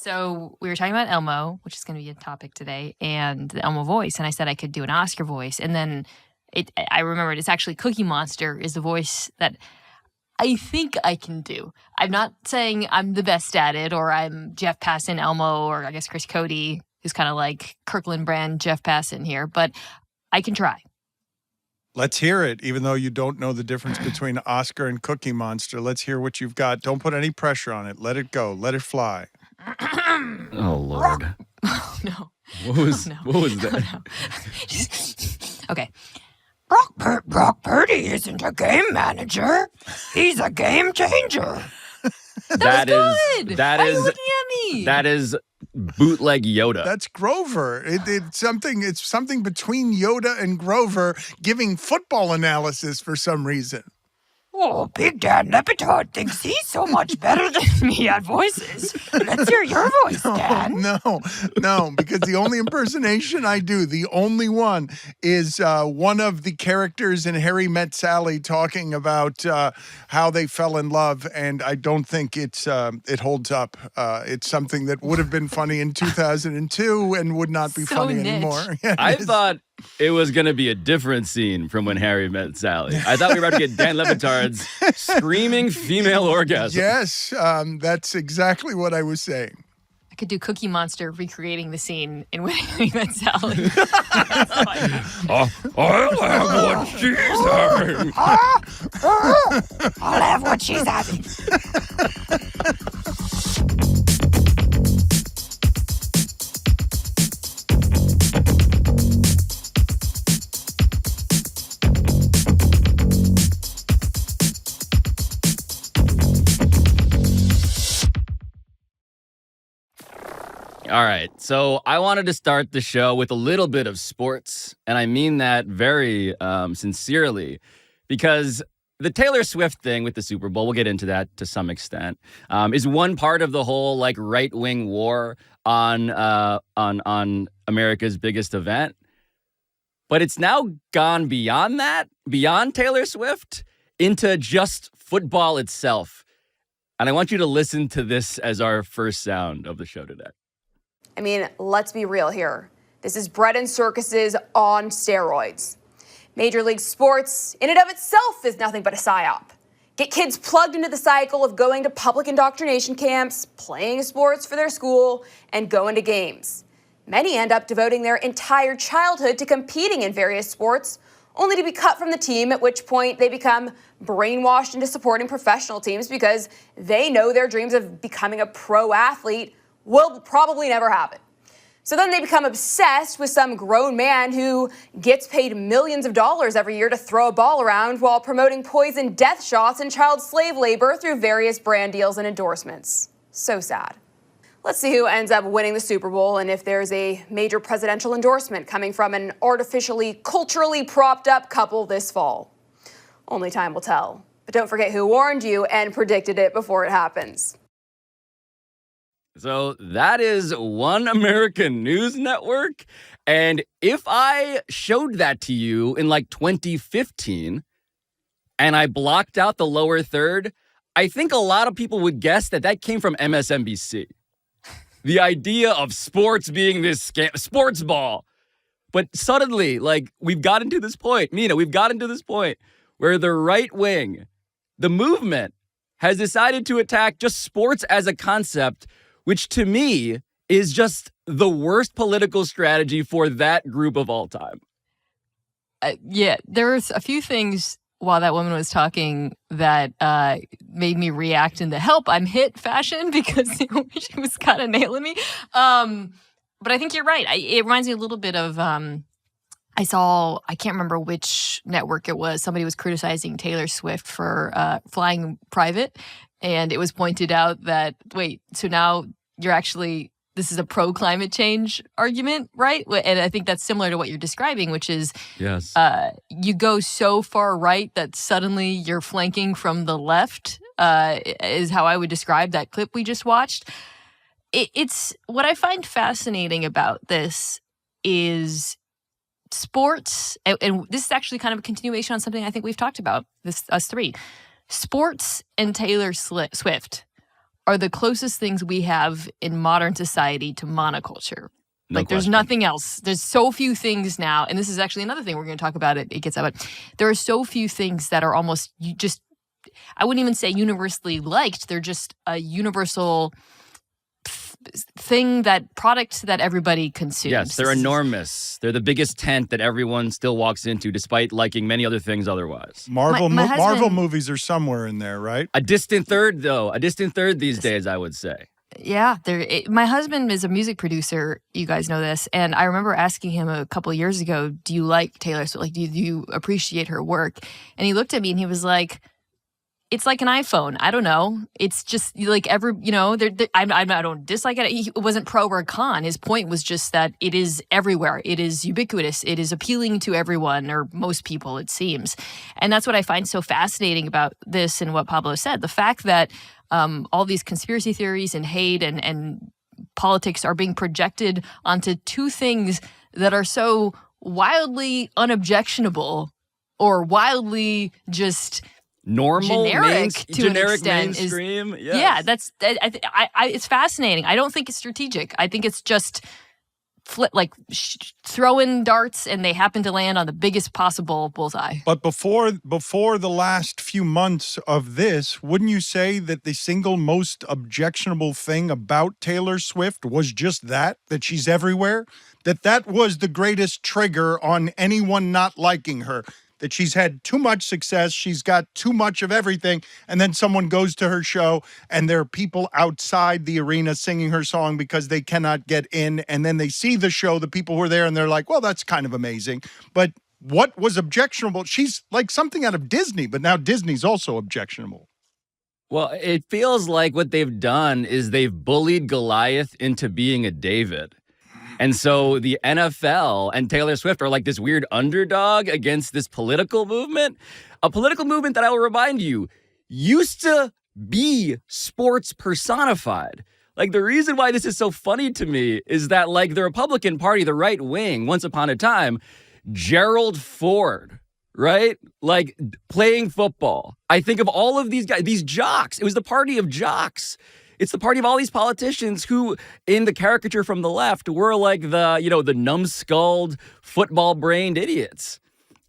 So we were talking about Elmo, which is going to be a topic today, and the Elmo voice. And I said I could do an Oscar voice. And then I remembered it's actually Cookie Monster is the voice that I think I can do. I'm not saying I'm the best at it, or I'm Jeff Passan Elmo, or I guess Chris Cody, who's kind of like Kirkland brand Jeff Passan here, but I can try. Let's hear it, even though you don't know the difference between Oscar and Cookie Monster. Let's hear what you've got. Don't put any pressure on it. Let it go. Let it fly. Oh, Lord. Oh, no. What was that? Oh, no. Okay. Brock Purdy isn't a game manager. He's a game changer. That was good. That Why is are you looking at me? That is bootleg Yoda. That's Grover. It's something between Yoda and Grover giving football analysis for some reason. Oh, Big Dan Le Batard thinks he's so much better than me at voices. Let's hear your voice, Dan. No, because the only impersonation I do, the only one, is one of the characters in Harry Met Sally talking about how they fell in love, and I don't think it holds up. It's something that would have been funny in 2002 and would not be funny anymore. Yeah, I thought it was going to be a different scene from When Harry Met Sally. I thought we were about to get Dan Le Batard's screaming female orgasm. Yes, that's exactly what I was saying. I could do Cookie Monster recreating the scene in When Harry Met Sally. I'll have what she's having. I'll have what she's having. All right, so I wanted to start the show with a little bit of sports, and I mean that very sincerely, because the Taylor Swift thing with the Super Bowl, we'll get into that to some extent, is one part of the whole like right-wing war on America's biggest event. But it's now gone beyond that, beyond Taylor Swift, into just football itself. And I want you to listen to this as our first sound of the show today. I mean, let's be real here. This is bread and circuses on steroids. Major League Sports, in and of itself, is nothing but a PsyOp. Get kids plugged into the cycle of going to public indoctrination camps, playing sports for their school, and going to games. Many end up devoting their entire childhood to competing in various sports, only to be cut from the team, at which point they become brainwashed into supporting professional teams because they know their dreams of becoming a pro athlete will probably never happen. So then they become obsessed with some grown man who gets paid millions of dollars every year to throw a ball around while promoting poison death shots and child slave labor through various brand deals and endorsements. So sad. Let's see who ends up winning the Super Bowl and if there's a major presidential endorsement coming from an artificially, culturally propped up couple this fall. Only time will tell. But don't forget who warned you and predicted it before it happens. So that is One American News Network. And if I showed that to you in like 2015 and I blocked out the lower third, I think a lot of people would guess that that came from MSNBC. The idea of sports being this sports ball. But suddenly, like, we've gotten to this point, Mina, we've gotten to this point where the right wing, the movement, has decided to attack just sports as a concept, which to me is just the worst political strategy for that group of all time. Yeah, there was a few things while that woman was talking that made me react in the help I'm hit fashion because she was kind of nailing me. But I think you're right. It reminds me a little bit of, I can't remember which network it was. Somebody was criticizing Taylor Swift for flying private. And it was pointed out that, wait, so now this is a pro-climate change argument, right? And I think that's similar to what you're describing, which is yes, you go so far right that suddenly you're flanking from the left, is how I would describe that clip we just watched. It's what I find fascinating about this is sports, and this is actually kind of a continuation on something I think we've talked about, us three. Sports and Taylor Swift are the closest things we have in modern society to monoculture. No Like, there's question. nothing else. There's so few things now, and this is actually another thing we're going to talk about. It gets out, but there are so few things that are almost I wouldn't even say universally liked. They're just a universal product that everybody consumes. Yes, they're enormous. They're the biggest tent that everyone still walks into, despite liking many other things otherwise. Marvel My Marvel husband- movies are somewhere in there, right? A distant third, though. A distant third these days, I would say. Yeah, my husband is a music producer. You guys know this, and I remember asking him a couple of years ago, "Do you like Taylor Swift? Like, do you appreciate her work?" And he looked at me and he was like, "It's like an iPhone. I don't know. It's just like I don't dislike it. He wasn't pro or con. His point was just that it is everywhere. It is ubiquitous. It is appealing to everyone or most people, it seems. And that's what I find so fascinating about this and what Pablo said. The fact that all these conspiracy theories and hate and politics are being projected onto two things that are so wildly unobjectionable or wildly just Normal, generic to an generic extent mainstream. Yes. Yeah, it's fascinating. I don't think it's strategic. I think it's just throwing darts and they happen to land on the biggest possible bullseye. But before the last few months of this, wouldn't you say that the single most objectionable thing about Taylor Swift was just that she's everywhere? That was the greatest trigger on anyone not liking her. That she's had too much success, she's got too much of everything, and then someone goes to her show and there are people outside the arena singing her song because they cannot get in, and then they see the show, the people who are there, and they're like, well, that's kind of amazing. But what was objectionable? She's like something out of Disney, but now Disney's also objectionable. Well, it feels like what they've done is they've bullied Goliath into being a David. And so the NFL and Taylor Swift are like this weird underdog against this political movement. A political movement that I will remind you used to be sports personified. Like, the reason why this is so funny to me is that, like, the Republican Party, the right wing, once upon a time, Gerald Ford, right? Like, playing football. I think of all of these guys, these jocks. It was the party of jocks. It's the party of all these politicians who, in the caricature from the left, were like the numbskulled, football-brained idiots.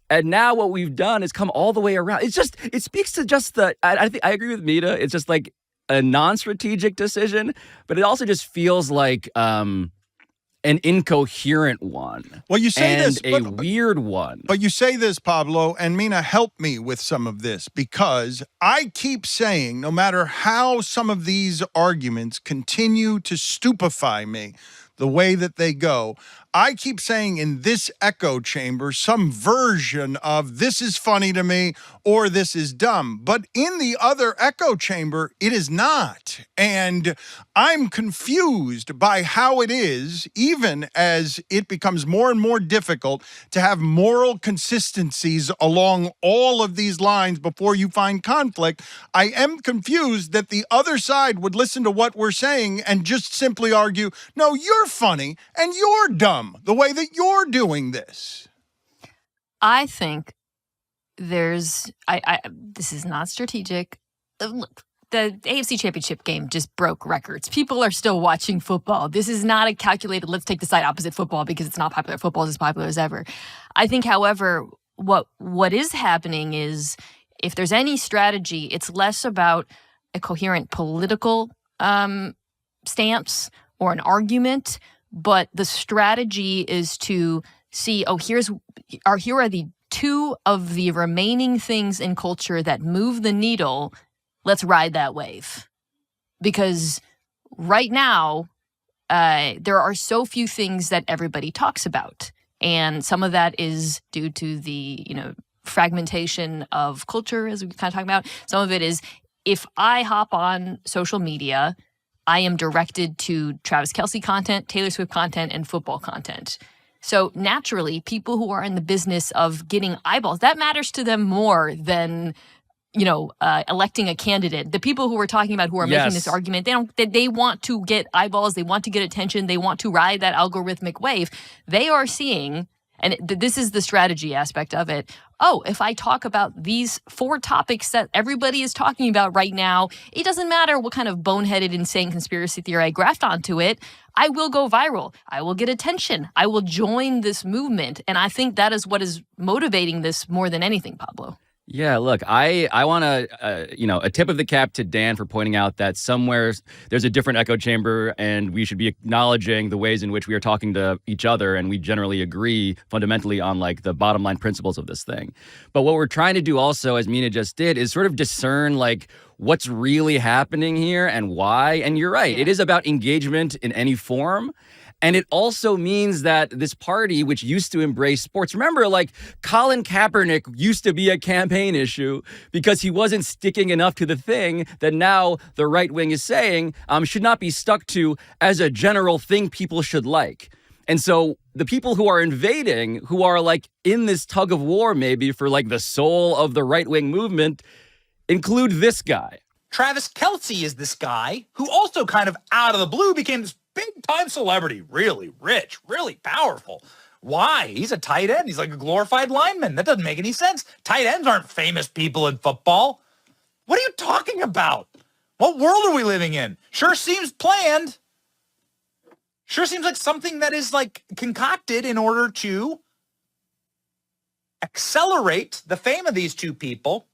And now what we've done is come all the way around. It speaks to just I think I agree with Mina. It's just like a non-strategic decision, but it also just feels like an incoherent one. Well, you say and this, a weird one. But you say this, Pablo, and Mina, help me with some of this, because I keep saying, no matter how some of these arguments continue to stupefy me, the way that they go, I keep saying in this echo chamber some version of this is funny to me or this is dumb. But in the other echo chamber, it is not. And I'm confused by how it is, even as it becomes more and more difficult to have moral consistencies along all of these lines before you find conflict. I am confused that the other side would listen to what we're saying and just simply argue, no, you're funny and you're dumb the way that you're doing this. I think this is not strategic. Look, the AFC Championship game just broke records. People are still watching football. This is not a calculated, let's take the side opposite football because it's not popular. Football is as popular as ever. I think, however, what is happening is if there's any strategy, it's less about a coherent political stance or an argument, but the strategy is to see, here are the two of the remaining things in culture that move the needle. Let's ride that wave. Because right now, there are so few things that everybody talks about. And some of that is due to the, fragmentation of culture, as we kind of talk about. Some of it is, if I hop on social media, I am directed to Travis Kelce content, Taylor Swift content, and football content. So naturally, people who are in the business of getting eyeballs, that matters to them more than, electing a candidate. The people who we're talking about who are making this argument, they want to get eyeballs, they want to get attention, they want to ride that algorithmic wave. They are seeing And this is the strategy aspect of it. Oh, if I talk about these 4 topics that everybody is talking about right now, it doesn't matter what kind of boneheaded, insane conspiracy theory I graft onto it. I will go viral. I will get attention. I will join this movement. And I think that is what is motivating this more than anything, Pablo. Yeah, look, I want to, a tip of the cap to Dan for pointing out that somewhere there's a different echo chamber, and we should be acknowledging the ways in which we are talking to each other, and we generally agree fundamentally on like the bottom line principles of this thing. But what we're trying to do also, as Mina just did, is sort of discern like what's really happening here and why. And you're right, it is about engagement in any form. And it also means that this party, which used to embrace sports, remember, like Colin Kaepernick used to be a campaign issue because he wasn't sticking enough to the thing that now the right wing is saying should not be stuck to as a general thing people should like. And so the people who are invading, who are like in this tug of war maybe for like the soul of the right wing movement, include this guy. Travis Kelce is this guy who also kind of out of the blue became this big-time celebrity, really rich, really powerful. Why? He's a tight end. He's like a glorified lineman. That doesn't make any sense. Tight ends aren't famous people in football. What are you talking about? What world are we living in? Sure seems planned. Sure seems like something that is like concocted in order to accelerate the fame of these two people,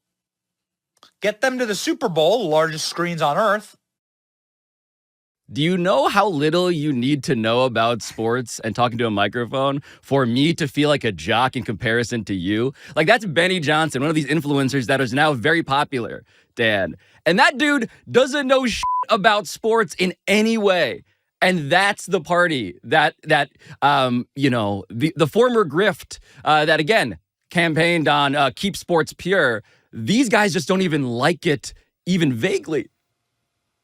get them to the Super Bowl, the largest screens on earth. Do you know how little you need to know about sports and talking to a microphone for me to feel like a jock in comparison to you? Like, that's Benny Johnson, one of these influencers that is now very popular, Dan. And that dude doesn't know shit about sports in any way. And that's the party that the former grift that, again, campaigned on keep sports pure. These guys just don't even like it, even vaguely.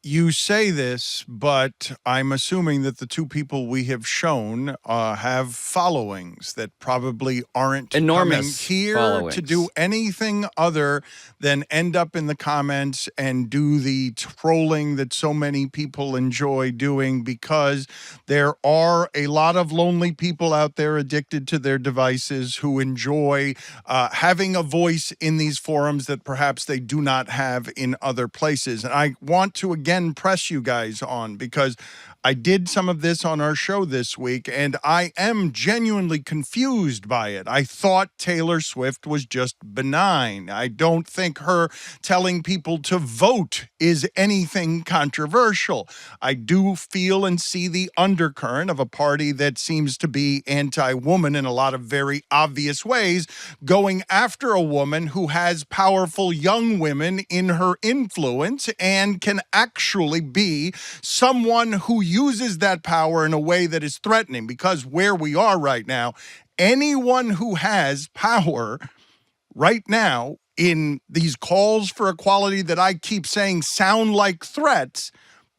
You say this, but I'm assuming that the 2 people we have shown have followings that probably aren't enormous coming here followings to do anything other than end up in the comments and do the trolling that so many people enjoy doing, because there are a lot of lonely people out there addicted to their devices who enjoy having a voice in these forums that perhaps they do not have in other places. And I want to again press you guys on, because I did some of this on our show this week, and I am genuinely confused by it. I thought Taylor Swift was just benign. I don't think her telling people to vote is anything controversial. I do feel and see the undercurrent of a party that seems to be anti-woman in a lot of very obvious ways, going after a woman who has powerful young women in her influence and can actually be someone who uses that power in a way that is threatening. Because where we are right now, anyone who has power right now in these calls for equality that I keep saying sound like threats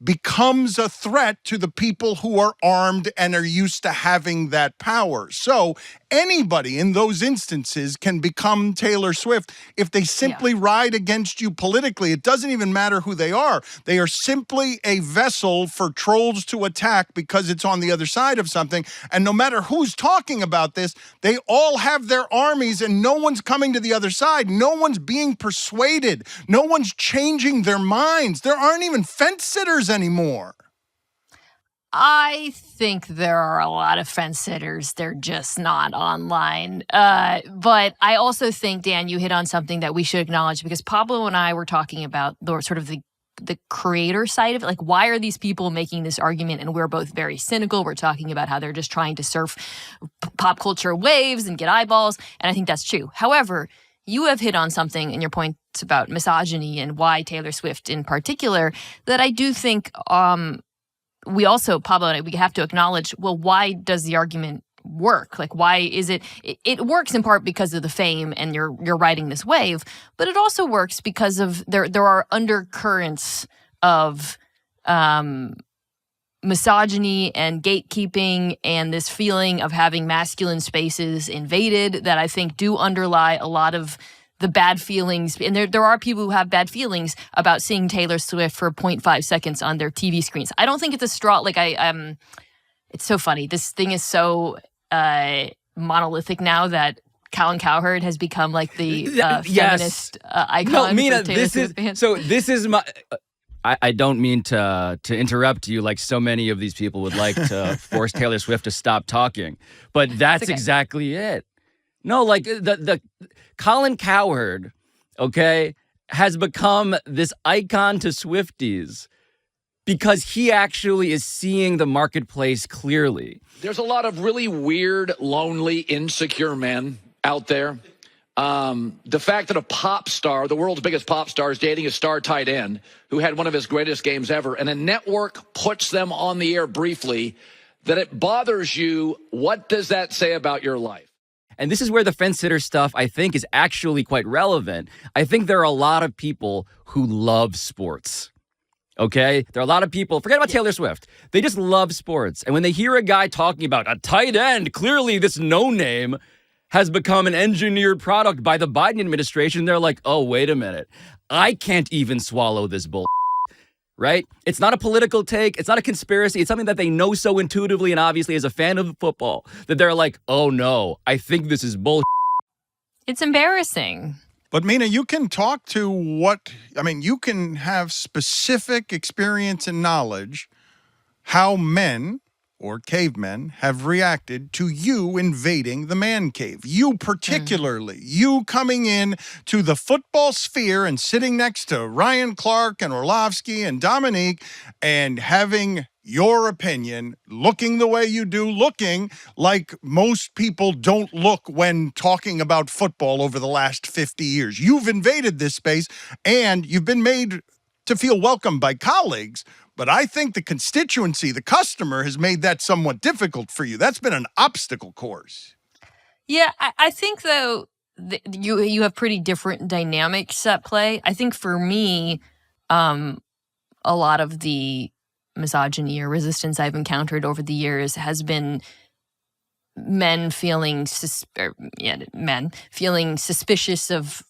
becomes a threat to the people who are armed and are used to having that power. So anybody in those instances can become Taylor Swift if they simply ride against you politically. It doesn't even matter who they are. They are simply a vessel for trolls to attack because it's on the other side of something. And no matter who's talking about this, they all have their armies and no one's coming to the other side. No one's being persuaded. No one's changing their minds. There aren't even fence sitters anymore. I think there are a lot of fence sitters. They're just not online. But I also think, Dan, you hit on something that we should acknowledge, because Pablo and I were talking about the creator side of it. Like, why are these people making this argument? And we're both very cynical. We're talking about how they're just trying to surf pop culture waves and get eyeballs. And I think that's true. However, you have hit on something in your points about misogyny and why Taylor Swift in particular, that I do think we also, Pablo and I, we have to acknowledge, well, why does the argument work? Like, why is it works in part because of the fame and you're riding this wave, but it also works because of there are undercurrents of misogyny and gatekeeping and this feeling of having masculine spaces invaded that I think do underlie a lot of the bad feelings. And there are people who have bad feelings about seeing Taylor Swift for 0.5 seconds on their TV screens. I don't think it's a straw. Like, it's so funny. This thing is so monolithic now that Colin Cowherd has become like the feminist icon. No, Mina, for Taylor Swift fans. this is my. I don't mean to interrupt you like so many of these people would like to force Taylor Swift to stop talking, but that's okay. exactly it. No, like the Colin Cowherd, okay, has become this icon to Swifties because he actually is seeing the marketplace clearly. There's a lot of really weird, lonely, insecure men out there. The fact that a pop star, the world's biggest pop star, is dating a star tight end who had one of his greatest games ever, and a network puts them on the air briefly, that it bothers you, what does that say about your life? And this is where the fence sitter stuff, I think, is actually quite relevant. I think there are a lot of people who love sports. Okay? There are a lot of people, forget about Taylor Swift. They just love sports. And when they hear a guy talking about a tight end, clearly this no-name has become an engineered product by the Biden administration, they're like, oh, wait a minute. I can't even swallow this bull. Right? It's not a political take. It's not a conspiracy. It's something that they know so intuitively and obviously as a fan of football that they're like, oh no, I think this is bull. It's embarrassing. But Mina, you can talk to you can have specific experience and knowledge how men or cavemen have reacted to you invading the man cave. You particularly, you coming in to the football sphere and sitting next to Ryan Clark and Orlovsky and Dominique and having your opinion, looking the way you do, looking like most people don't look when talking about football over the last 50 years. You've invaded this space and you've been made to feel welcome by colleagues, but I think the constituency, the customer, has made that somewhat difficult for you. That's been an obstacle course. Yeah, I think, though, you have pretty different dynamics at play. I think for me, a lot of the misogyny or resistance I've encountered over the years has been men feeling suspicious of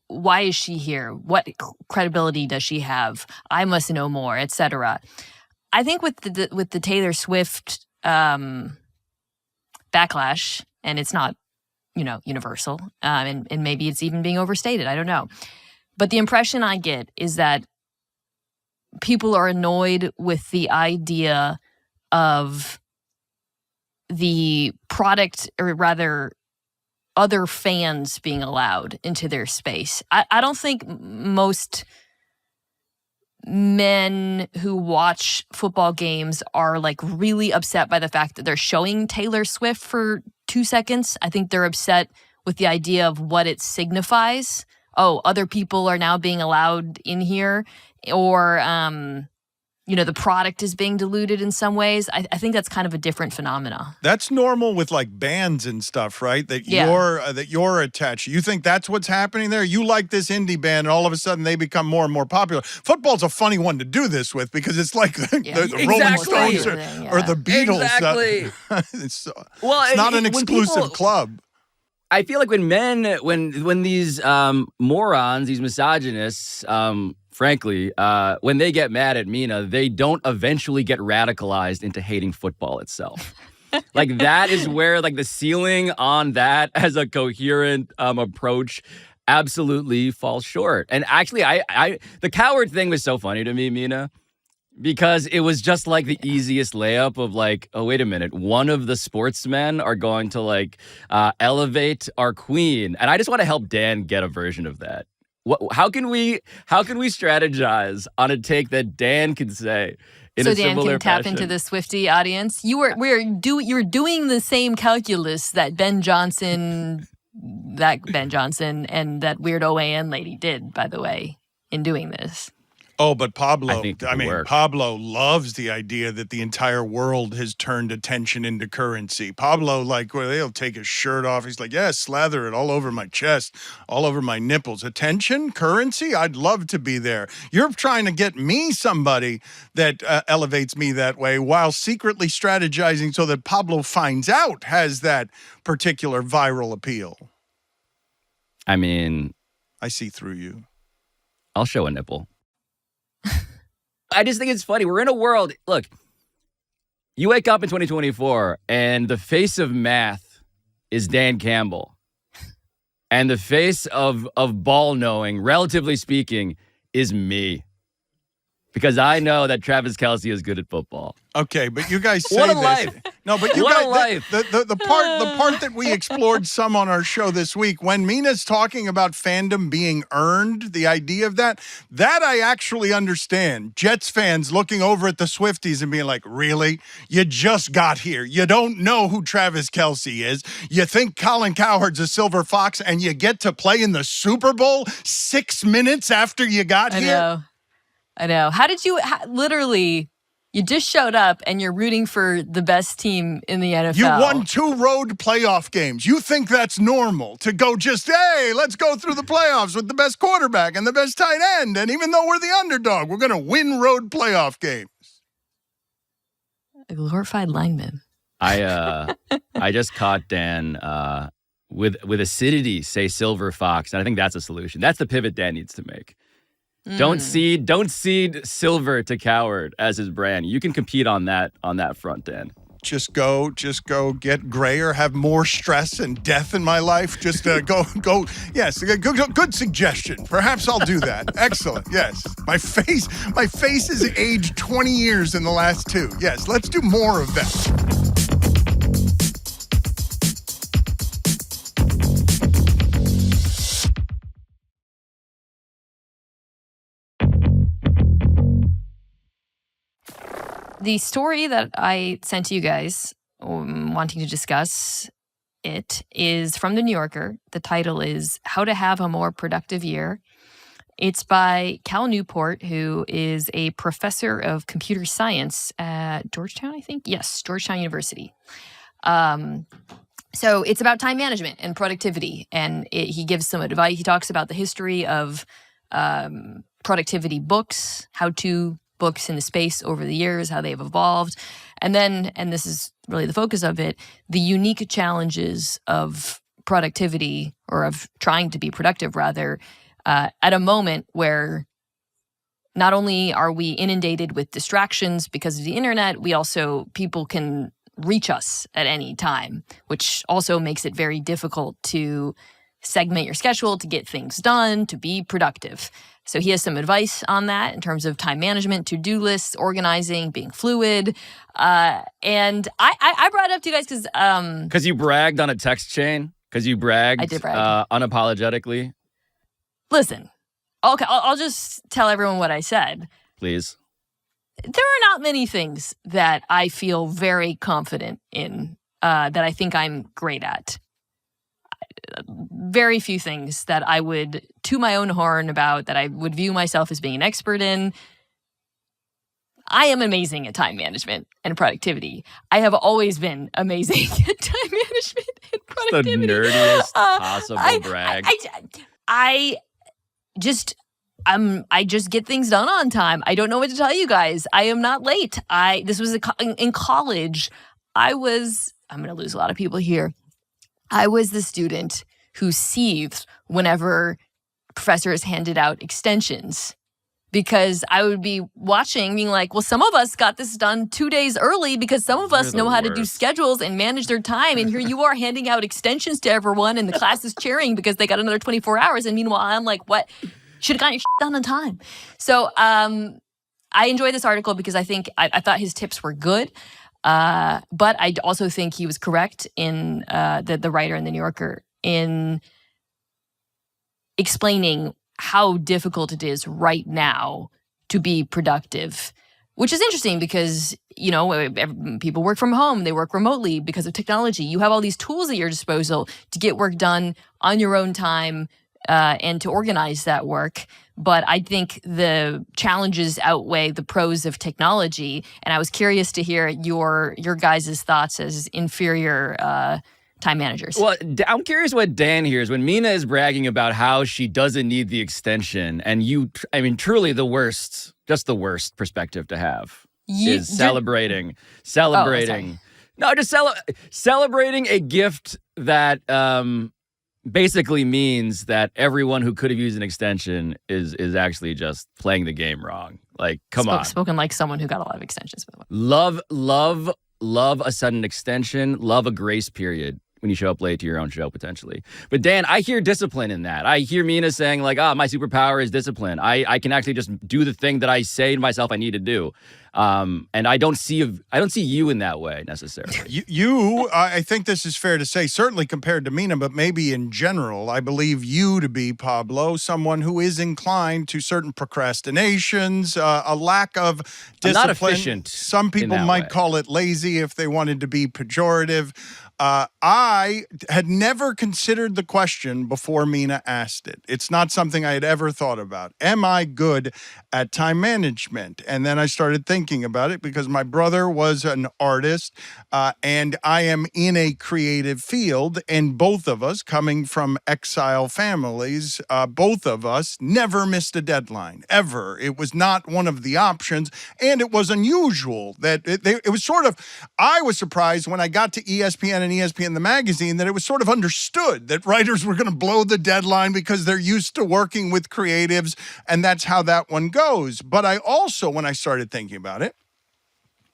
why is she here? What credibility does she have? I must know more, etc. I think with the Taylor Swift backlash, and it's not, universal, and maybe it's even being overstated. I don't know, but the impression I get is that people are annoyed with the idea of the product, or rather other fans being allowed into their space. I don't think most men who watch football games are like really upset by the fact that they're showing Taylor Swift for 2 seconds. I think they're upset with the idea of what it signifies. Oh, other people are now being allowed in here, or the product is being diluted in some ways. I think that's kind of a different phenomena. That's normal with like bands and stuff, right? That you're attached. You think that's what's happening there? You like this indie band, and all of a sudden they become more and more popular. Football's a funny one to do this with because it's like the Rolling Stones or the Beatles. Exactly. It's not an exclusive club. I feel like when these morons, these misogynists, frankly, when they get mad at Mina, they don't eventually get radicalized into hating football itself. Like that is where like the ceiling on that as a coherent approach absolutely falls short. And actually, the coward thing was so funny to me, Mina, because it was just like the easiest layup of like, oh, wait a minute, one of the sportsmen are going to like elevate our queen. And I just want to help Dan get a version of that. How can we strategize on a take that Dan can say in a Dan similar can tap fashion? into the Swiftie audience? You're doing the same calculus that Ben Johnson and that weird OAN lady did, by the way, in doing this. Oh, but Pablo, work. Pablo loves the idea that the entire world has turned attention into currency. Pablo, they'll take his shirt off. He's like, yeah, slather it all over my chest, all over my nipples. Attention, currency? I'd love to be there. You're trying to get me somebody that elevates me that way while secretly strategizing so that Pablo finds out has that particular viral appeal. I mean, I see through you. I'll show a nipple. I just think it's funny. We're in a world, look, you wake up in 2024 and the face of math is Dan Campbell. And the face of ball knowing, relatively speaking, is me. Because I know that Travis Kelce is good at football. Okay, but you guys say What a this. life. No, but you What a guys, life. the part that we explored some on our show this week, when Mina's talking about fandom being earned, the idea of that I actually understand. Jets fans looking over at the Swifties and being like, really? You just got here. You don't know who Travis Kelce is. You think Colin Cowherd's a silver fox, and you get to play in the Super Bowl 6 minutes after you got here? I know. How did you literally? You just showed up and you're rooting for the best team in the NFL. You won 2 road playoff games. You think that's normal to go just, hey, let's go through the playoffs with the best quarterback and the best tight end. And even though we're the underdog, we're going to win road playoff games. A glorified lineman. I just caught Dan with acidity say silver fox, and I think that's a solution. That's the pivot Dan needs to make. Don't seed silver to Cowherd as his brand. You can compete on that front, Dan. Just go get gray or have more stress and death in my life. Just go. Yes, good suggestion. Perhaps I'll do that. Excellent. Yes. My face is aged 20 years in the last 2. Yes, let's do more of that. The story that I sent to you guys, wanting to discuss it, is from The New Yorker. The title is How to Have a More Productive Year. It's by Cal Newport, who is a professor of computer science at Georgetown, I think? Yes, Georgetown University. So it's about time management and productivity, and he gives some advice. He talks about the history of productivity books, how-to books in the space over the years, how they've evolved. And then, and this is really the focus of it, the unique challenges of productivity, or of trying to be productive rather, at a moment where not only are we inundated with distractions because of the internet, people can reach us at any time, which also makes it very difficult to segment your schedule, to get things done, to be productive. So he has some advice on that in terms of time management, to-do lists, organizing, being fluid. And I brought it up to you guys because... Because you bragged on a text chain? Because you bragged I did brag. Unapologetically? Listen, okay, I'll just tell everyone what I said. Please. There are not many things that I feel very confident in, that I think I'm great at. Very few things that I would toot my own horn about, that I would view myself as being an expert in. I am amazing at time management and productivity. I have always been amazing at time management and productivity. The nerdiest possible brag. I just get things done on time. I don't know what to tell you guys. I am not late. This was in college. I'm going to lose a lot of people here. I was the student who seethed whenever professors handed out extensions, because I would be watching, being like, well, some of us got this done 2 days early because some of us know how to do schedules and manage their time. And here you are handing out extensions to everyone, and the class is cheering because they got another 24 hours. And meanwhile, I'm like, what? Should have gotten your shit done on time. So I enjoyed this article because I thought his tips were good. But I also think he was correct in the writer in The New Yorker in explaining how difficult it is right now to be productive, which is interesting because, people work from home, they work remotely because of technology. You have all these tools at your disposal to get work done on your own time and to organize that work. But I think the challenges outweigh the pros of technology. And I was curious to hear your guys' thoughts as inferior time managers. Well, I'm curious what Dan hears when Mina is bragging about how she doesn't need the extension. And truly the worst perspective to have is celebrating. No, just celebrating a gift that basically means that everyone who could have used an extension is actually just playing the game wrong. Like, come on. Spoken like someone who got a lot of extensions, by the way. Love a sudden extension. Love a grace period. when you show up late to your own show potentially. But Dan, I hear discipline in that. I hear Mina saying like, my superpower is discipline. I can actually just do the thing that I say to myself I need to do. And I don't see you in that way necessarily. I think this is fair to say, certainly compared to Mina, but maybe in general, I believe you to be, Pablo, someone who is inclined to certain procrastinations, a lack of discipline. I'm not efficient. Some people might call it lazy if they wanted to be pejorative. I had never considered the question before Mina asked it. It's not something I had ever thought about. Am I good at time management? And then I started thinking about it because my brother was an artist, and I am in a creative field, and both of us, coming from exile families, both of us never missed a deadline, ever. It was not one of the options, and it was unusual that it was sort of, I was surprised when I got to ESPN and ESPN the magazine that it was sort of understood that writers were going to blow the deadline because they're used to working with creatives, and that's how that one goes. But I also, when I started thinking about it,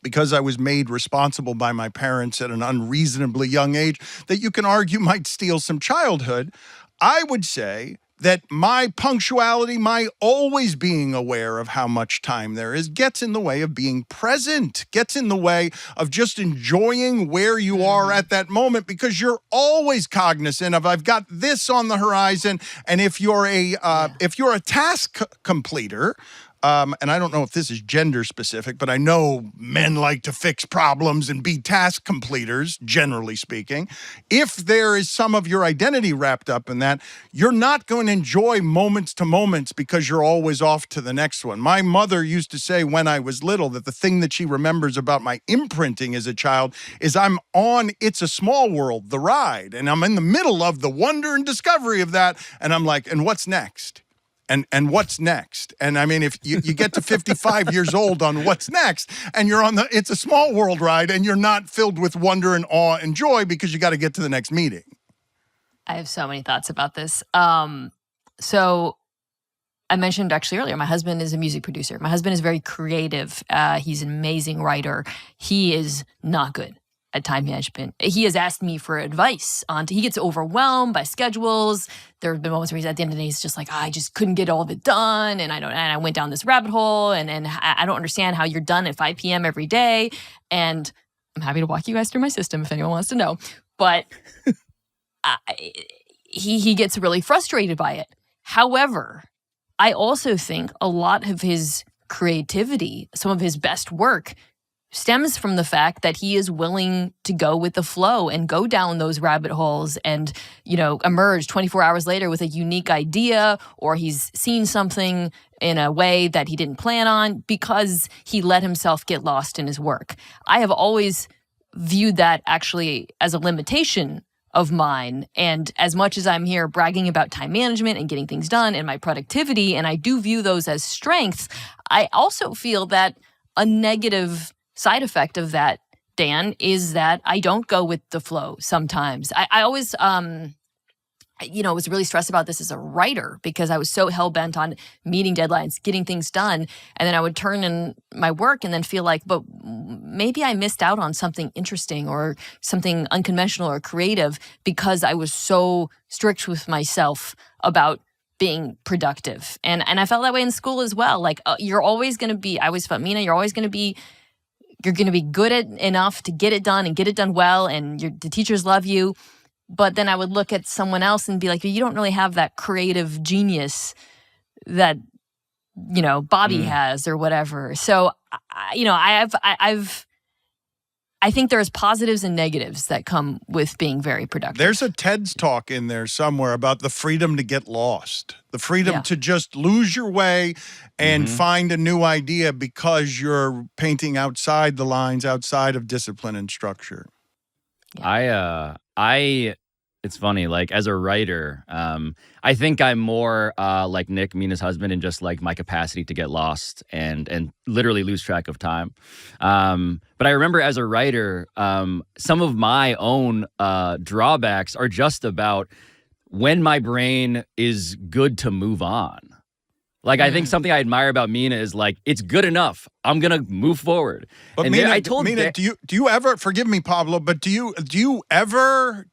because I was made responsible by my parents at an unreasonably young age that you can argue might steal some childhood, I would say that my punctuality, my always being aware of how much time there is, gets in the way of being present, gets in the way of just enjoying where you are at that moment, because you're always cognizant of, I've got this on the horizon. And if you're a task completer, and I don't know if this is gender specific, but I know men like to fix problems and be task completers, generally speaking. If there is some of your identity wrapped up in that, you're not going to enjoy moments to moments because you're always off to the next one. My mother used to say when I was little that the thing that she remembers about my imprinting as a child is I'm on It's a Small World, the ride, and I'm in the middle of the wonder and discovery of that, and I'm like, and what's next? And what's next? And I mean, if you get to 55 years old on what's next, and you're on the It's a Small World ride, and you're not filled with wonder and awe and joy because you got to get to the next meeting. I have so many thoughts about this. So I mentioned actually earlier, my husband is a music producer. My husband is very creative. He's an amazing writer. He is not good at time management. He has asked me for advice he gets overwhelmed by schedules. There have been moments where he's at the end of the day, he's just like, I just couldn't get all of it done. And I went down this rabbit hole and I don't understand how you're done at 5 p.m. every day. And I'm happy to walk you guys through my system if anyone wants to know. But he gets really frustrated by it. However, I also think a lot of his creativity, some of his best work, stems from the fact that he is willing to go with the flow and go down those rabbit holes and, emerge 24 hours later with a unique idea, or he's seen something in a way that he didn't plan on because he let himself get lost in his work. I have always viewed that actually as a limitation of mine. And as much as I'm here bragging about time management and getting things done and my productivity, and I do view those as strengths, I also feel that a negative side effect of that, Dan, is that I don't go with the flow sometimes. I always, was really stressed about this as a writer because I was so hell-bent on meeting deadlines, getting things done. And then I would turn in my work and then feel like, but maybe I missed out on something interesting or something unconventional or creative because I was so strict with myself about being productive. And I felt that way in school as well. Like, you're always going to be, I always felt, Mina, you're going to be good at enough to get it done and get it done well, and the teachers love you. But then I would look at someone else and be like, you don't really have that creative genius that, Bobby has or whatever. So, I think there's positives and negatives that come with being very productive. There's a TED's talk in there somewhere about the freedom to get lost, the freedom to just lose your way and find a new idea because you're painting outside the lines, outside of discipline and structure. Yeah. It's funny, like as a writer, I think I'm more like Nick, Mina's husband, and just like my capacity to get lost and literally lose track of time. But I remember as a writer, some of my own drawbacks are just about when my brain is good to move on. Like, I think something I admire about Mina is like, it's good enough. I'm gonna move forward. But and Mina, I told Mina, do you ever, forgive me, Pablo, but do you ever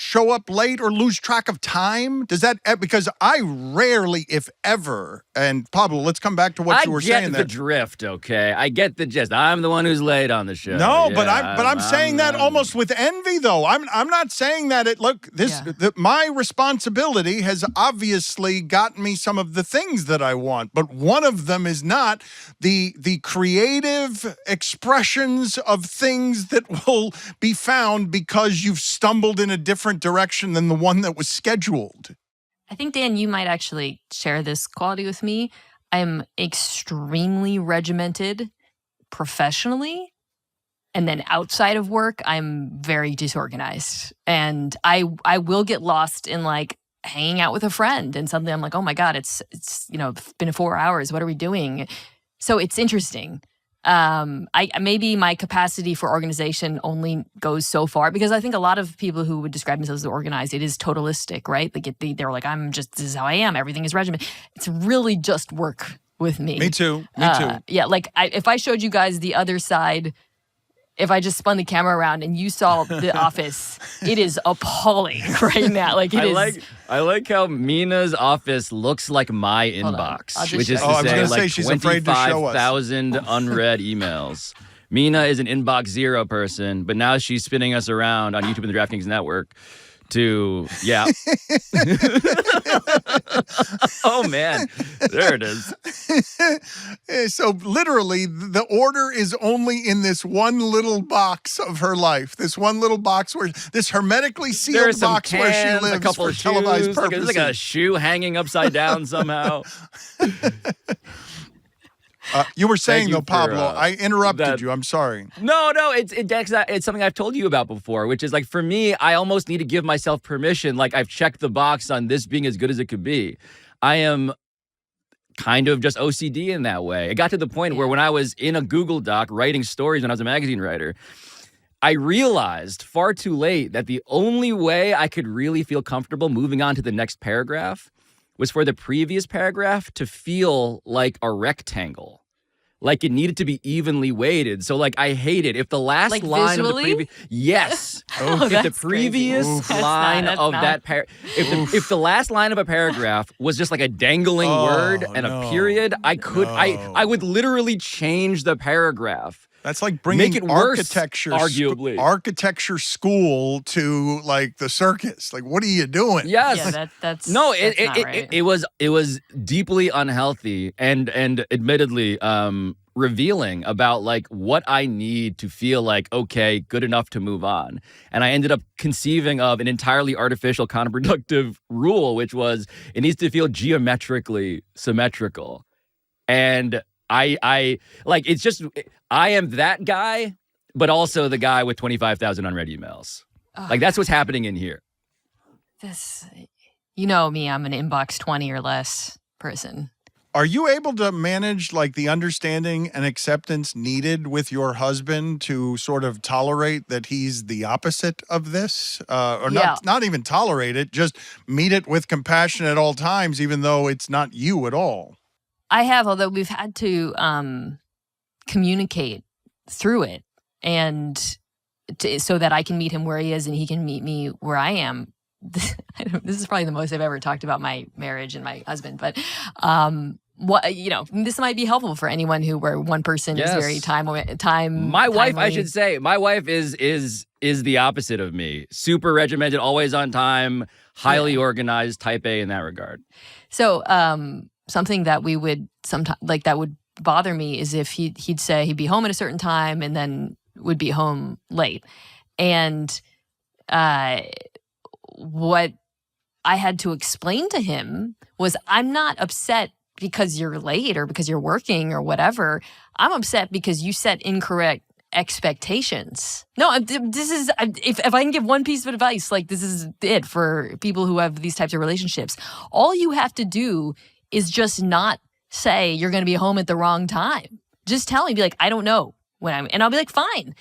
show up late or lose track of time? Does that, because I rarely, if ever, and Pablo, let's come back to what you were saying I there. get the drift, okay? I get the gist. I'm the one who's late on the show. No, Yeah, but I'm saying that almost with envy, though. I'm not saying that my responsibility has obviously gotten me some of the things that I want, but one of them is not the creative expressions of things that will be found because you've stumbled in a different direction than the one that was scheduled. I think, Dan, you might actually share this quality with me. I'm extremely regimented professionally, and then outside of work, I'm very disorganized. And I will get lost in like hanging out with a friend and suddenly I'm like, oh my God, it's been 4 hours. What are we doing? So it's interesting. Maybe my capacity for organization only goes so far because I think a lot of people who would describe themselves as organized, it is totalistic, right? They're like, this is how I am. Everything is regimented. It's really just work with me. Me too. Yeah, like if I showed you guys the other side, if I just spun the camera around and you saw the office, it is appalling right now. Like I like how Mina's office looks like my inbox, which is to say like 25,000 unread emails. Mina is an inbox 0 person, but now she's spinning us around on YouTube and the DraftKings Network to, oh man, there it is. So literally the order is only in this one little box of her life, this one little box where this hermetically sealed box where she lives a couple for of televised shoes, purposes. like a shoe hanging upside down somehow. You were saying though, for, Pablo, I interrupted you. I'm sorry. No, it's something I've told you about before, which is like for me, I almost need to give myself permission. Like I've checked the box on this being as good as it could be. I am kind of just OCD in that way. It got to the point where when I was in a Google Doc writing stories when I was a magazine writer, I realized far too late that the only way I could really feel comfortable moving on to the next paragraph was for the previous paragraph to feel like a rectangle. Like it needed to be evenly weighted. So like I hate it. If the last like line visually? of the previous if the previous line of that if the last line of a paragraph was just like a dangling word and a period, I would literally change the paragraph. That's like bringing Make it worse, arguably architecture school to like the circus. Like, what are you doing? Yes, that's no. That's not right. It was deeply unhealthy and admittedly revealing about like what I need to feel like okay, good enough to move on. And I ended up conceiving of an entirely artificial, counterproductive rule, which was it needs to feel geometrically symmetrical, and I like it's just I am that guy, but also the guy with 25,000 unread emails. Like that's what's happening in here. You know me, I'm an inbox 20 or less person. Are you able to manage like the understanding and acceptance needed with your husband to sort of tolerate that he's the opposite of this? Not even tolerate it, just meet it with compassion at all times, even though it's not you at all? I have, although we've had to communicate through it and so that I can meet him where he is and he can meet me where I am. This is probably the most I've ever talked about my marriage and my husband, but this might be helpful for anyone where one person is very time. My wife, I should say, my wife is the opposite of me. Super regimented, always on time, highly organized, type A in that regard. So, something that we would sometimes like that would bother me is if he'd say he'd be home at a certain time and then would be home late. And what I had to explain to him was I'm not upset because you're late or because you're working or whatever. I'm upset because you set incorrect expectations. No, this is if I can give one piece of advice, like this is it for people who have these types of relationships. All you have to do is just not say you're going to be home at the wrong time. Just tell me, be like, I don't know when and I'll be like, fine.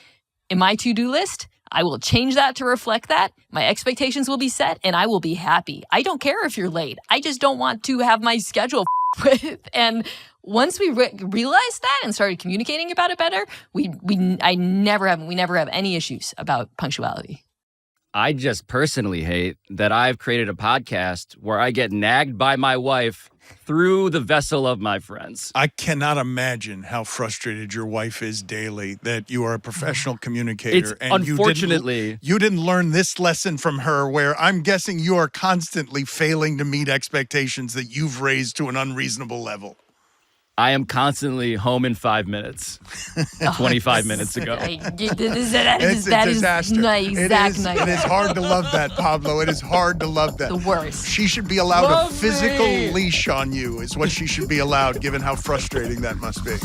In my to-do list, I will change that to reflect that. My expectations will be set, and I will be happy. I don't care if you're late. I just don't want to have my schedule with. And once we realized that and started communicating about it better, we never have any issues about punctuality. I just personally hate that I've created a podcast where I get nagged by my wife through the vessel of my friends. I cannot imagine how frustrated your wife is daily that you are a professional communicator. It's and unfortunately you didn't learn this lesson from her, where I'm guessing you are constantly failing to meet expectations that you've raised to an unreasonable level. I am constantly home in 5 minutes. 25 minutes ago. That It's a disaster. It is hard to love that, Pablo. It is hard to love that. The worst. She should be allowed Love a physical me. leash on you, is what she should be allowed, given how frustrating that must be.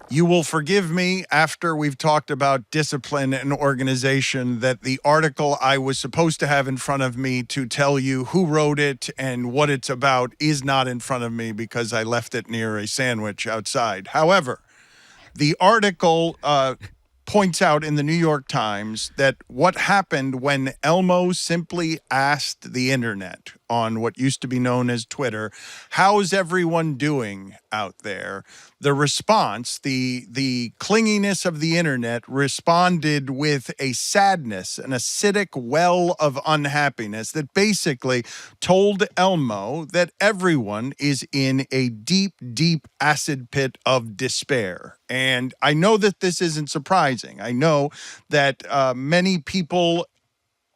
You will forgive me after we've talked about discipline and organization that the article I was supposed to have in front of me to tell you who wrote it and what it's about is not in front of me because I left it near a sandwich outside. However, the article points out in the New York Times that what happened when Elmo simply asked the internet on what used to be known as Twitter, how's everyone doing out there? The response, the clinginess of the internet responded with a sadness, an acidic well of unhappiness that basically told Elmo that everyone is in a deep, deep acid pit of despair. And I know that this isn't surprising. I know that many people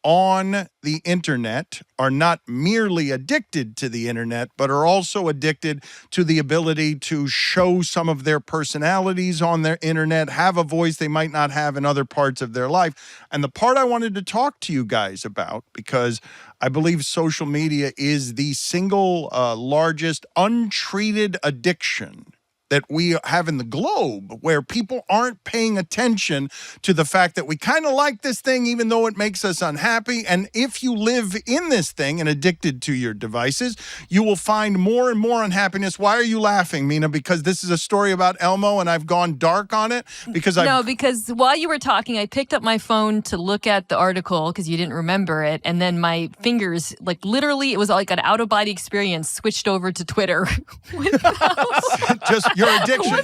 on the internet are not merely addicted to the internet, but are also addicted to the ability to show some of their personalities on their internet, have a voice they might not have in other parts of their life. And the part I wanted to talk to you guys about, because I believe social media is the single largest untreated addiction that we have in the globe, where people aren't paying attention to the fact that we kind of like this thing even though it makes us unhappy. And if you live in this thing and addicted to your devices, you will find more and more unhappiness. Why are you laughing, Mina? Because this is a story about Elmo and I've gone dark on it? Because while you were talking, I picked up my phone to look at the article because you didn't remember it. And then my fingers, like literally, it was like an out-of-body experience, switched over to Twitter. Just your addiction.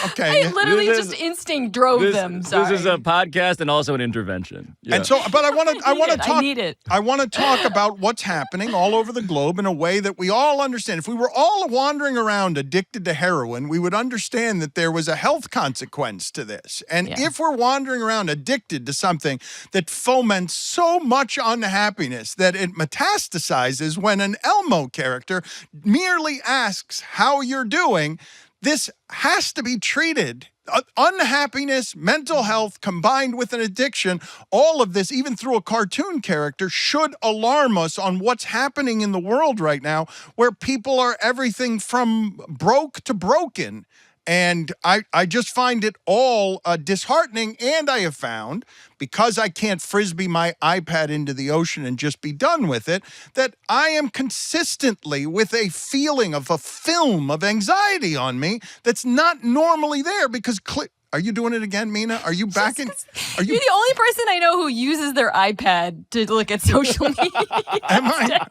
Okay. I literally just instinct drove them. Sorry. This is a podcast and also an intervention. Yeah. And so, but I want to talk. I need it. I want to talk about what's happening all over the globe in a way that we all understand. If we were all wandering around addicted to heroin, we would understand that there was a health consequence to this. And if we're wandering around addicted to something that foments so much unhappiness that it metastasizes when an Elmo character merely asks how you're doing, this has to be treated. Unhappiness, mental health combined with an addiction, all of this, even through a cartoon character, should alarm us on what's happening in the world right now, where people are everything from broke to broken. And I just find it all disheartening. And I have found, because I can't frisbee my iPad into the ocean and just be done with it, that I am consistently with a feeling of a film of anxiety on me that's not normally there because are you doing it again, Mina? Are you back in? You're the only person I know who uses their iPad to look at social media. Am I?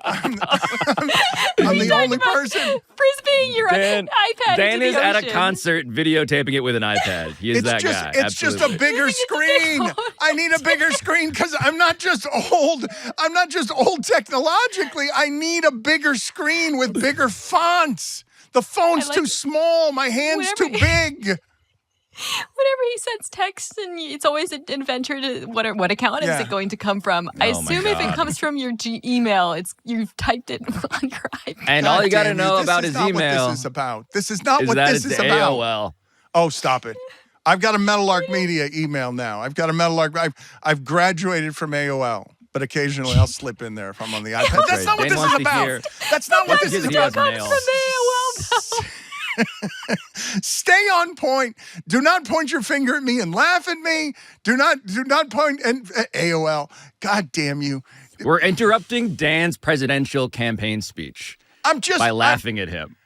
I'm the only person. Frisbeeing your iPad. Dan into is the at a ocean. concert videotaping it with an iPad. He is that guy. It's just a bigger screen. I need a bigger screen because I'm not just old. I'm not just old technologically. I need a bigger screen with bigger fonts. The phone's too small. My hand's too big. Whenever he sends text, and it's always an inventor to what account is it going to come from? I assume if it comes from your email, you've typed it on your iPad. And all you got to know about his email. This is about. This is not what this is about. AOL. Oh, stop it! I've got a Meadowlark Media email now. I've got a Meadowlark. I've graduated from AOL. But occasionally I'll slip in there if I'm on the iPad. That's not what this is about. That's not what this is about. Stay on point. Do not point your finger at me and laugh at me. Do not point and AOL. God damn you. We're interrupting Dan's presidential campaign speech by laughing at him.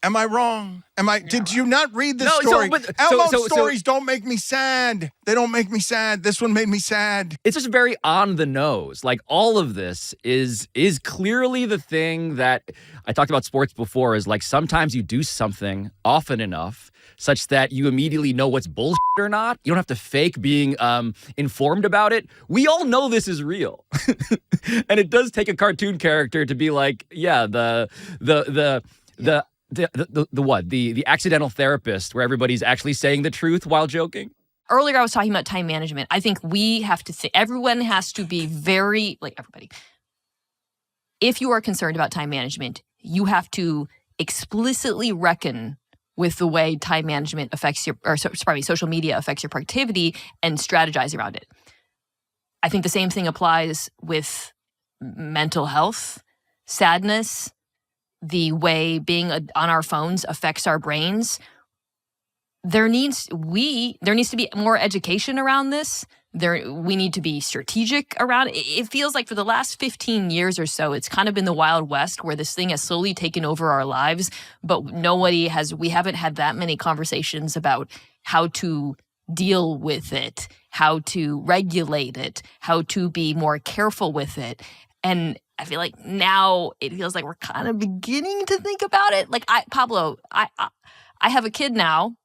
Am I wrong? Did you not read the No, story? Elmo so stories don't make me sad. They don't make me sad. This one made me sad. It's just very on the nose. Like, all of this is clearly the thing that I talked about sports before, is like sometimes you do something often enough such that you immediately know what's bullshit or not. You don't have to fake being informed about it. We all know this is real. And it does take a cartoon character to be like, yeah, the accidental therapist where everybody's actually saying the truth while joking. Earlier, I was talking about time management. I think we have to say, everyone has to be very, like everybody. If you are concerned about time management, you have to explicitly reckon with the way time management affects social media affects your productivity and strategize around it. I think the same thing applies with mental health, sadness, the way being on our phones affects our brains. There needs to be more education around this. We need to be strategic around it. It feels like for the last 15 years or so, it's kind of been the Wild West where this thing has slowly taken over our lives, but we haven't had that many conversations about how to deal with it, how to regulate it, how to be more careful with it. And I feel like now it feels like we're kind of beginning to think about it. Like Pablo, I have a kid now.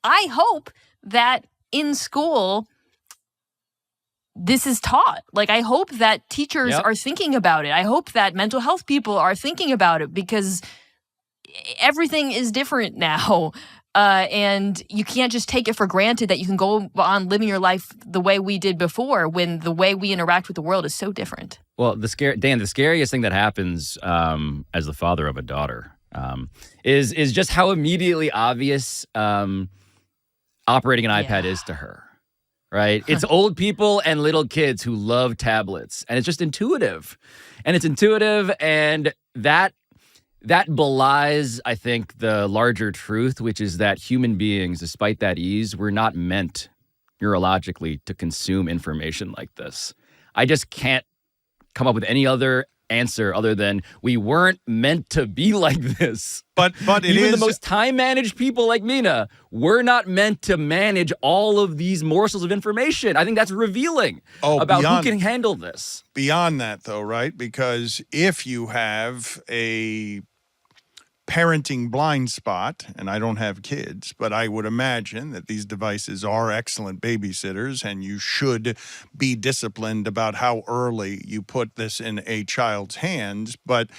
I hope that in school this is taught. Like, I hope that teachers are thinking about it. I hope that mental health people are thinking about it, because everything is different now. And you can't just take it for granted that you can go on living your life the way we did before, when the way we interact with the world is so different. Well, the scariest thing that happens as the father of a daughter is just how immediately obvious operating an iPad is to her. Right? It's old people and little kids who love tablets, and it's just intuitive. And that belies, I think, the larger truth, which is that human beings, despite that ease, we're not meant neurologically to consume information like this. I just can't come up with any other answer other than we weren't meant to be like this. But even the most time-managed people like Mina, we're not meant to manage all of these morsels of information. I think that's revealing about who can handle this. Beyond that, though, right? Because if you have a parenting blind spot, and I don't have kids, but I would imagine that these devices are excellent babysitters, and you should be disciplined about how early you put this in a child's hands. But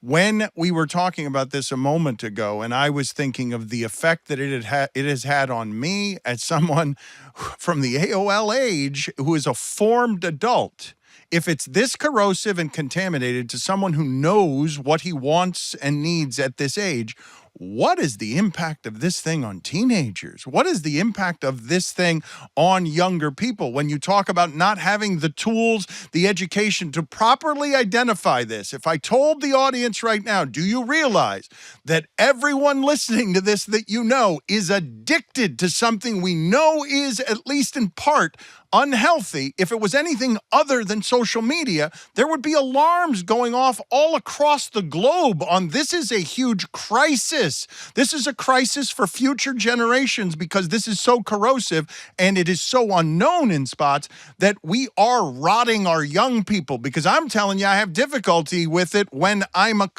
when we were talking about this a moment ago, and I was thinking of the effect that it has had on me as someone from the AOL age who is a formed adult, if it's this corrosive and contaminated to someone who knows what he wants and needs at this age, what is the impact of this thing on teenagers? What is the impact of this thing on younger people? When you talk about not having the tools, the education to properly identify this, if I told the audience right now, do you realize that everyone listening to this that you know is addicted to something we know is, at least in part, unhealthy? If it was anything other than social media, there would be alarms going off all across the globe on this is a huge crisis. This is a crisis for future generations, because this is so corrosive and it is so unknown in spots that we are rotting our young people. Because I'm telling you, I have difficulty with it when I'm a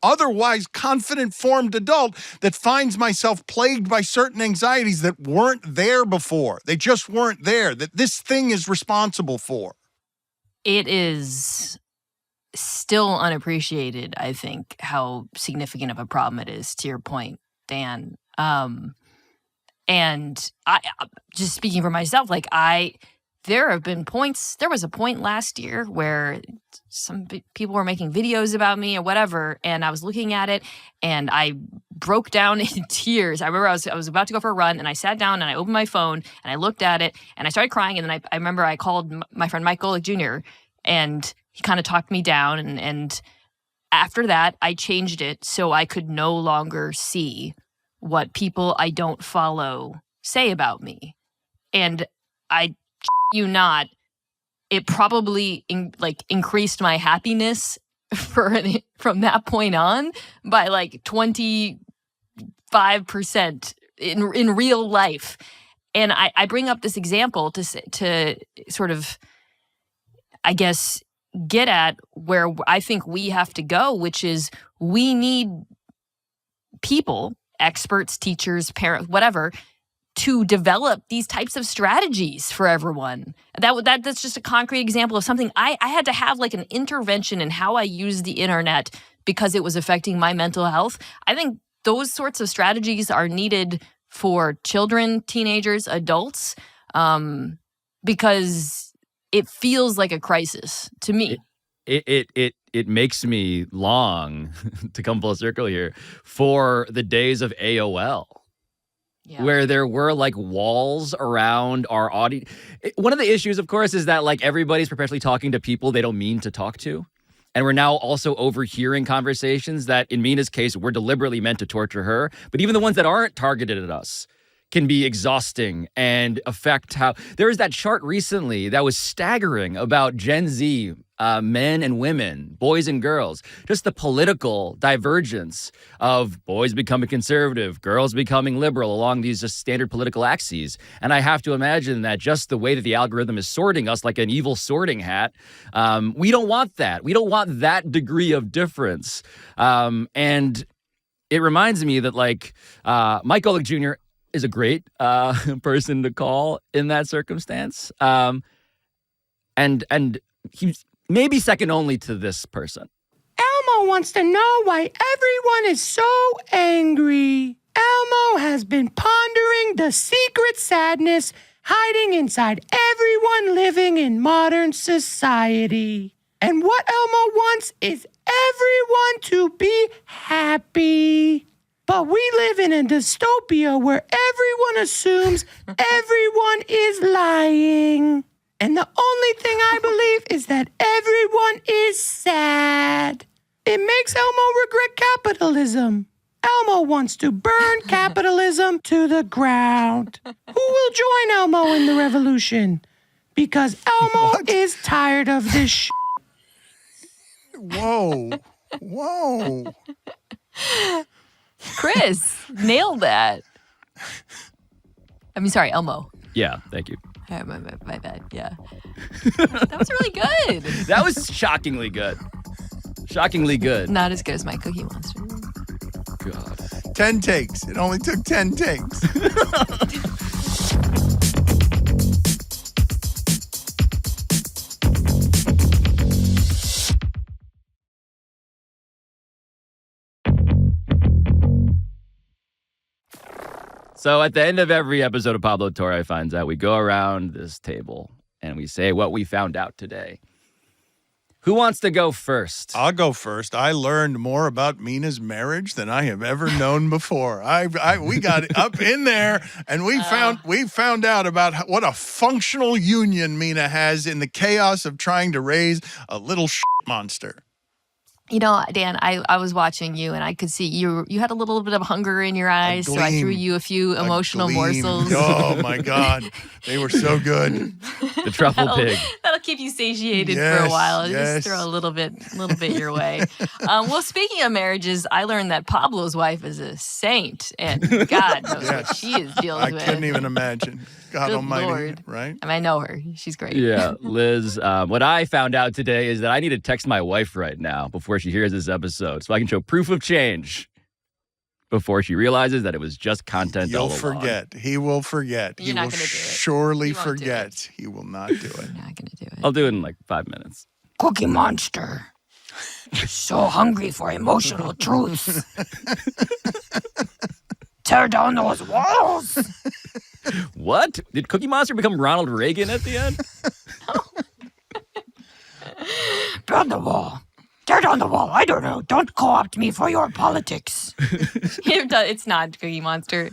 otherwise confident, formed adult that finds myself plagued by certain anxieties that weren't there before. They just weren't there, that this thing is responsible for. It is still unappreciated, I think, how significant of a problem it is, to your point, Dan. And I just speaking for myself, there was a point last year where some people were making videos about me or whatever, and I was looking at it and I broke down in tears. I remember I was about to go for a run, and I sat down and I opened my phone and I looked at it and I started crying. And then I remember I called my friend Mike Golick Jr. and he kind of talked me down. And after that, I changed it so I could no longer see what people I don't follow say about me. And you not, it probably increased my happiness from that point on by like 25% in real life. And I bring up this example to sort of, I guess, get at where I think we have to go, which is we need people, experts, teachers, parents, whatever, to develop these types of strategies for everyone. That's just a concrete example of something I had to have like an intervention in how I use the internet because it was affecting my mental health. I think those sorts of strategies are needed for children, teenagers, adults, because it feels like a crisis to me. It makes me long to come full circle here for the days of AOL. Yeah. Where there were like walls around our audience. One of the issues, of course, is that like everybody's perpetually talking to people they don't mean to talk to. And we're now also overhearing conversations that, in Mina's case, were deliberately meant to torture her. But even the ones that aren't targeted at us can be exhausting and affect how... There was that chart recently that was staggering about Gen Z, men and women, boys and girls, just the political divergence of boys becoming conservative, girls becoming liberal along these just standard political axes. And I have to imagine that just the way that the algorithm is sorting us like an evil sorting hat, we don't want that. We don't want that degree of difference. And it reminds me that like Mike Golick Jr. is a great person to call in that circumstance. And he's maybe second only to this person. Elmo wants to know why everyone is so angry. Elmo has been pondering the secret sadness hiding inside everyone living in modern society. And what Elmo wants is everyone to be happy. But we live in a dystopia where everyone assumes everyone is lying. And the only thing I believe is that everyone is sad. It makes Elmo regret capitalism. Elmo wants to burn capitalism to the ground. Who will join Elmo in the revolution? Because Elmo is tired of this shit. Whoa. Chris, nailed that. I mean, sorry, Elmo. Yeah, thank you. My bad, yeah. That was really good. That was shockingly good. Shockingly good. Not as good as my Cookie Monster. God. 10 takes. It only took 10 takes. So at the end of every episode of Pablo Torre Finds Out, we go around this table and we say what we found out today. Who wants to go first? I'll go first. I learned more about Mina's marriage than I have ever known before. We got up in there and we found out about what a functional union Mina has in the chaos of trying to raise a little monster. You know, Dan, I was watching you and I could see you had a little bit of hunger in your eyes, so I threw you a few emotional morsels. Oh my God. They were so good. The truffle pig. That'll keep you satiated for a while. Just throw a little bit your way. Well, speaking of marriages, I learned that Pablo's wife is a saint, and God knows what she is dealing with. I couldn't even imagine. God Good almighty, Lord. Right? I mean, I know her. She's great. Yeah, Liz, what I found out today is that I need to text my wife right now before she hears this episode so I can show proof of change before she realizes that it was just content all along. You'll forget. He will forget. You're not will gonna do it. surely forget. He will not do it. You're not going to do it. I'll do it in like 5 minutes. Cookie Monster. So hungry for emotional truths. Tear down those walls. What? Did Cookie Monster become Ronald Reagan at the end? Burn the wall. Tear down the wall. I don't know. Don't co-opt me for your politics. It's not Cookie Monster.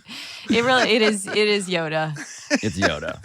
It is Yoda. It's Yoda.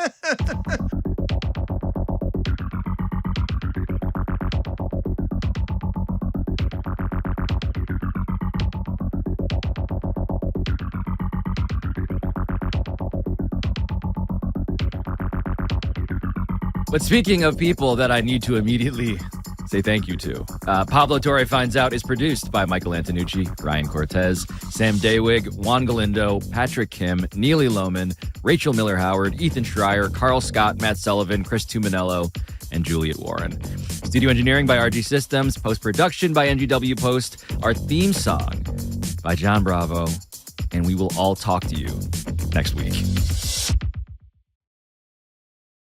But speaking of people that I need to immediately say thank you to, Pablo Torre Finds Out is produced by Michael Antonucci, Ryan Cortez, Sam Daywig, Juan Galindo, Patrick Kim, Neely Lohman, Rachel Miller-Howard, Ethan Schreier, Carl Scott, Matt Sullivan, Chris Tuminello, and Juliet Warren. Studio engineering by RG Systems, post-production by NGW Post, our theme song by John Bravo, and we will all talk to you next week.